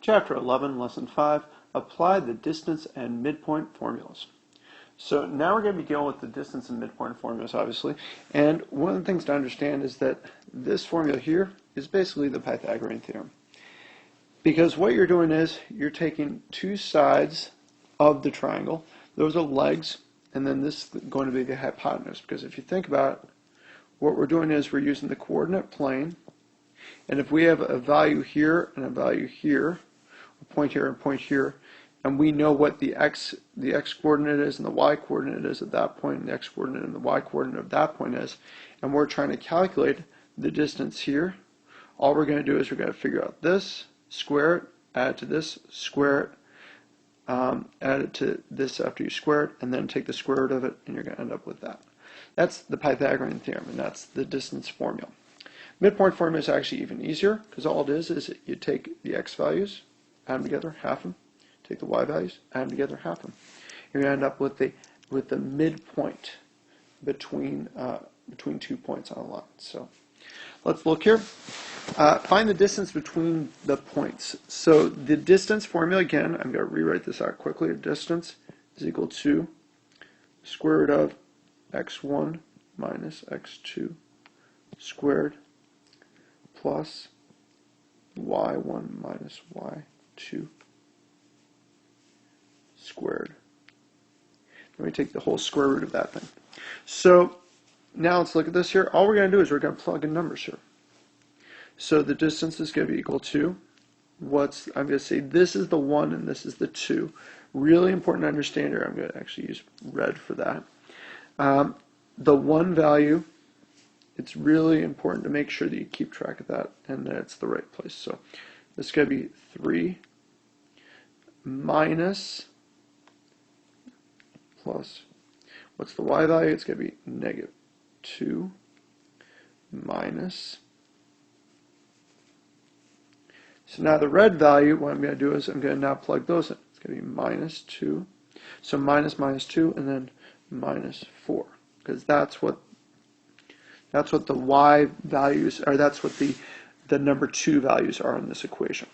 Chapter 11, Lesson 5, Apply the Distance and Midpoint Formulas. So now we're going to be dealing with the distance and midpoint formulas, obviously. And one of the things to understand is that this formula here is basically the Pythagorean Theorem. Because what you're doing is you're taking two sides of the triangle. Those are legs, and then this is going to be the hypotenuse. Because if you think about it, what we're doing is we're using the coordinate plane. And if we have a value here and a value here, a point here and a point here, and we know what the x coordinate is and the y coordinate is at that point, and the x coordinate and the y coordinate of that point is, and we're trying to calculate the distance here, all we're going to do is we're going to figure out this, square it, add it to this, square it, add it to this after you square it, and then take the square root of it, and you're going to end up with that. That's the Pythagorean theorem, and that's the distance formula. Midpoint formula is actually even easier, because all it is you take the x values, add them together, half them. Take the y values, add them together, half them. You're going to end up with the midpoint between 2 points on a line. So let's look here. Find the distance between the points. So the distance formula, again, I'm going to rewrite this out quickly. Distance is equal to square root of x1 minus x2 squared plus y1 minus y2 squared. Then we take the whole square root of that thing. So now let's look at this here. All we're going to do is we're going to plug in numbers here. So the distance is going to be equal to I'm going to say this is the 1 and this is the 2. Really important to understand here. I'm going to actually use red for that. The 1 value, it's really important to make sure that you keep track of that and that it's the right place. So this is going to be 3 minus plus, what's the y value? It's going to be negative 2 minus. So now the red value, what I'm going to do is I'm going to now plug those in. It's going to be minus 2. So minus minus 2 and then minus 4. Because that's what the y values are, that's what the number 2 values are in this equation.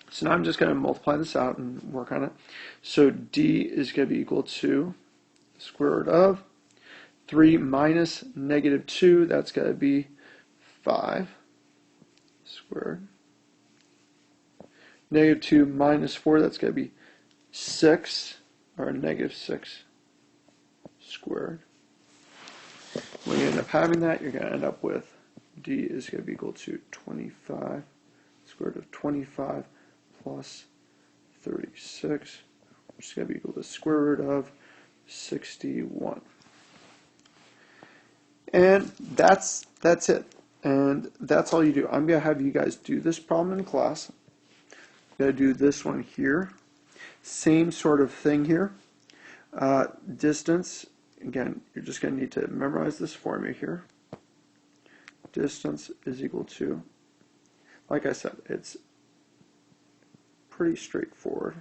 So now I'm just going to multiply this out and work on it. So d is going to be equal to the square root of 3 minus negative 2, that's going to be 5 squared. Negative 2 minus 4, that's going to be 6, or negative 6 squared. When you end up having that, you're going to end up with d is going to be equal to 25 square root of 25 plus 36, which is going to be equal to the square root of 61. And that's it. And that's all you do. I'm going to have you guys do this problem in class. I'm going to do this one here. Same sort of thing here. Distance, again, you're just going to need to memorize this formula here. Distance is equal to, like I said, it's pretty straightforward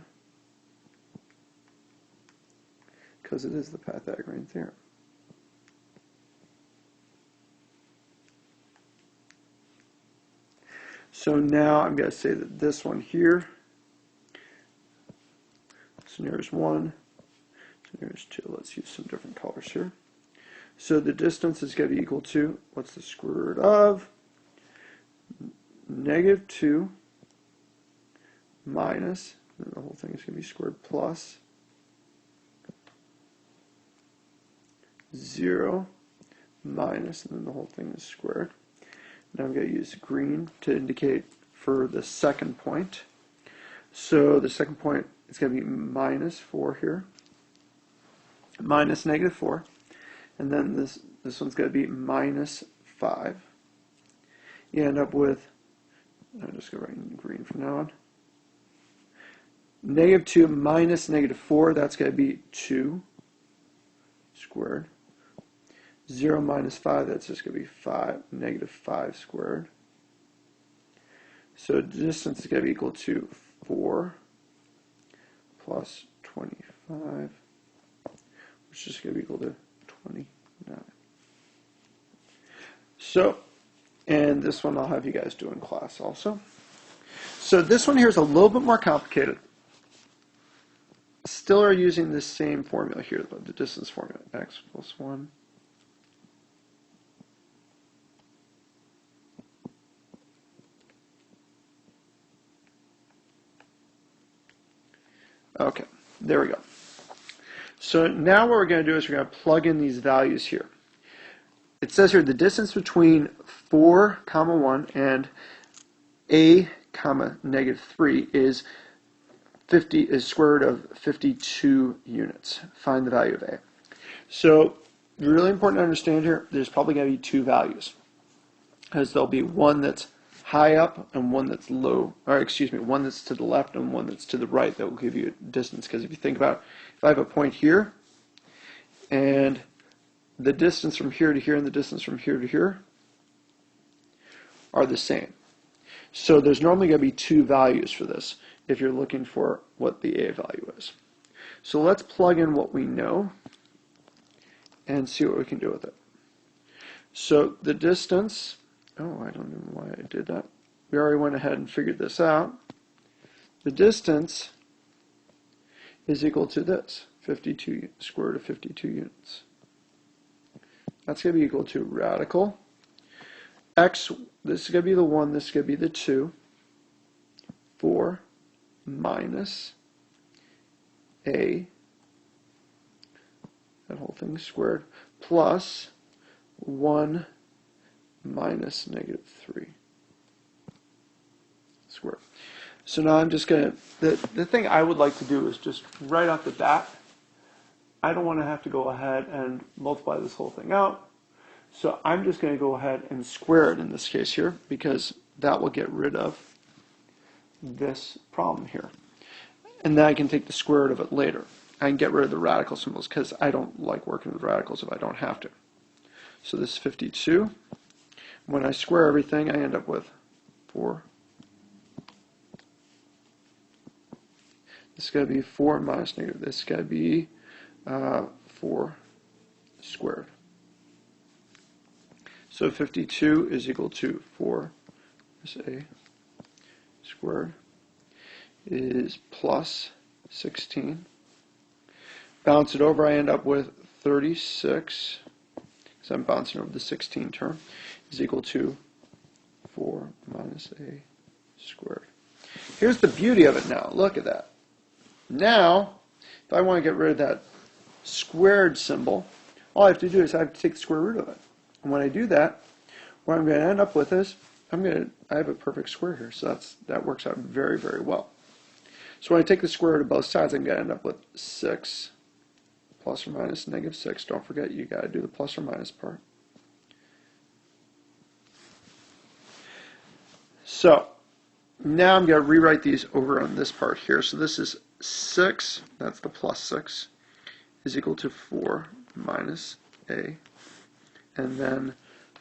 because it is the Pythagorean theorem. So now I'm going to say that this one here, so here's 1, so here's 2. Let's use some different colors here. So the distance is going to be equal to, what's the square root of negative 2 minus, and the whole thing is going to be squared plus 0 minus, and then the whole thing is squared. Now I'm going to use green to indicate for the second point. So the second point is going to be minus 4 here, minus negative 4, and then this one's going to be minus 5. You end up with, I'm just going to write in green from now on. Negative 2 minus negative 4, that's going to be 2 squared. 0 minus 5, that's just going to be negative 5 squared. So the distance is going to be equal to 4 plus 25, which is going to be equal to 29. So, and this one I'll have you guys do in class also. So this one here is a little bit more complicated. Still are using the same formula here, though, the distance formula, x plus 1. Okay, there we go. So now what we're going to do is we're going to plug in these values here. It says here the distance between 4, 1 and a, negative 3 is square root of 52 units. Find the value of a. So really important to understand here, there's probably going to be two values, as there'll be one that's high up and one that's low, or excuse me, one that's to the left and one that's to the right that will give you a distance. Because if you think about it, if I have a point here, and the distance from here to here and the distance from here to here are the same. So there's normally going to be two values for this if you're looking for what the a value is. So let's plug in what we know and see what we can do with it. So the distance, oh, I don't know why I did that. We already went ahead and figured this out. The distance is equal to this, 52, square root of 52 units. That's going to be equal to radical x, this is going to be the 1, this is going to be the 2, 4 minus a, that whole thing squared, plus 1 minus negative 3 squared. So now I'm just going to, the thing I would like to do is just right off the bat, I don't want to have to go ahead and multiply this whole thing out. So I'm just going to go ahead and square it in this case here, because that will get rid of this problem here. And then I can take the square root of it later. I can get rid of the radical symbols because I don't like working with radicals if I don't have to. So this is 52. When I square everything, I end up with 4. This is going to be 4 minus negative. This is going to be 4 squared. So 52 is equal to 4 minus a squared is plus 16. Bounce it over, I end up with 36, because I'm bouncing over the 16 term, is equal to 4 minus a squared. Here's the beauty of it now. Look at that. Now, if I want to get rid of that squared symbol, all I have to do is I have to take the square root of it. And when I do that, what I'm going to end up with is, I have a perfect square here, so that works out very, very well. So when I take the square root of both sides, I'm going to end up with 6 plus or minus negative 6. Don't forget, you got to do the plus or minus part. So now I'm going to rewrite these over on this part here. So this is 6, that's the plus 6, is equal to 4 minus a. And then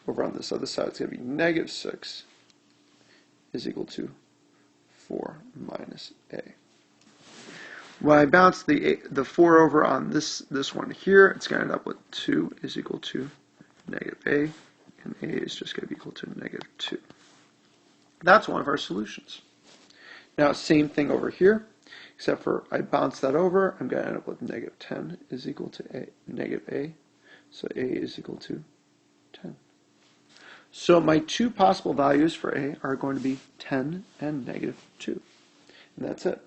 over on this other side, it's going to be negative 6 is equal to 4 minus a. When I bounce the 4 over on this one here, it's going to end up with 2 is equal to negative a, and a is just going to be equal to negative 2. That's one of our solutions. Now, same thing over here, except for I bounce that over, I'm going to end up with negative 10 is equal to negative a, so a is equal to 10. So my two possible values for a are going to be 10 and negative 2. And that's it.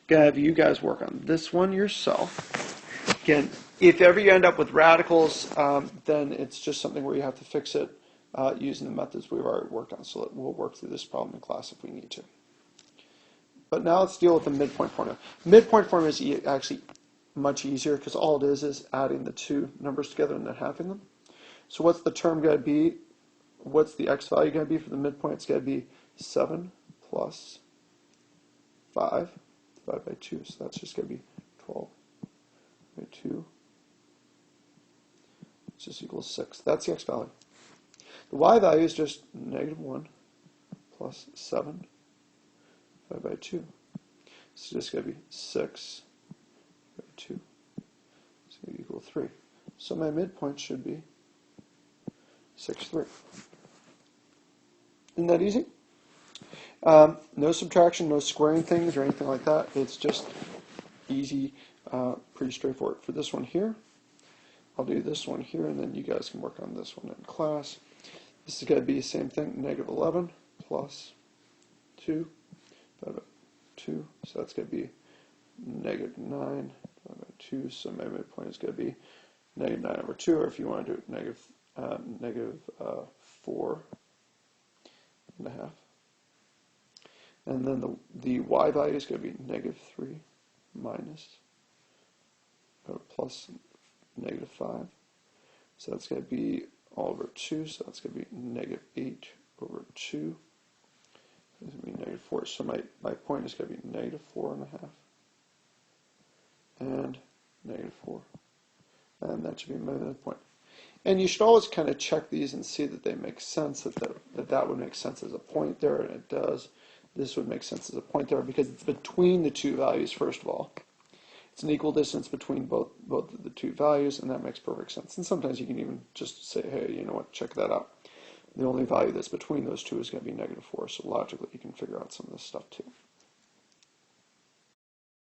Going to have you guys work on this one yourself. Again, if ever you end up with radicals, then it's just something where you have to fix it using the methods we've already worked on. So we'll work through this problem in class if we need to. But now let's deal with the midpoint formula. Midpoint formula is actually much easier because all it is adding the two numbers together and then halving them. So what's the term going to be? What's the x value going to be for the midpoint? It's going to be 7 plus 5 divided by 2. So that's just going to be 12 by 2, which is equals 6. That's the x value. The y value is just negative 1 plus 7 divided by 2. It's just going to be 6 by 2. It's going to equal 3. So my midpoint should be 6, 3. Isn't that easy? No subtraction, no squaring things or anything like that. It's just easy, pretty straightforward. For this one here, I'll do this one here, and then you guys can work on this one in class. This is going to be the same thing, negative 11 plus 2, divided by 2. So that's going to be negative 9 divided by 2. So my midpoint is going to be negative 9 over 2, or if you want to do it, negative 4 and a half. And then the y value is going to be negative 3 minus plus negative 5. So that's going to be all over 2. So that's going to be negative 8 over 2. It's going to be negative 4. So my point is going to be negative 4 and a half and negative 4. And that should be my midpoint. And you should always kind of check these and see that they make sense, that would make sense as a point there, and it does. This would make sense as a point there because it's between the two values, first of all. It's an equal distance between both of the two values, and that makes perfect sense. And sometimes you can even just say, hey, you know what, check that out. The only value that's between those two is going to be negative 4, so logically you can figure out some of this stuff too.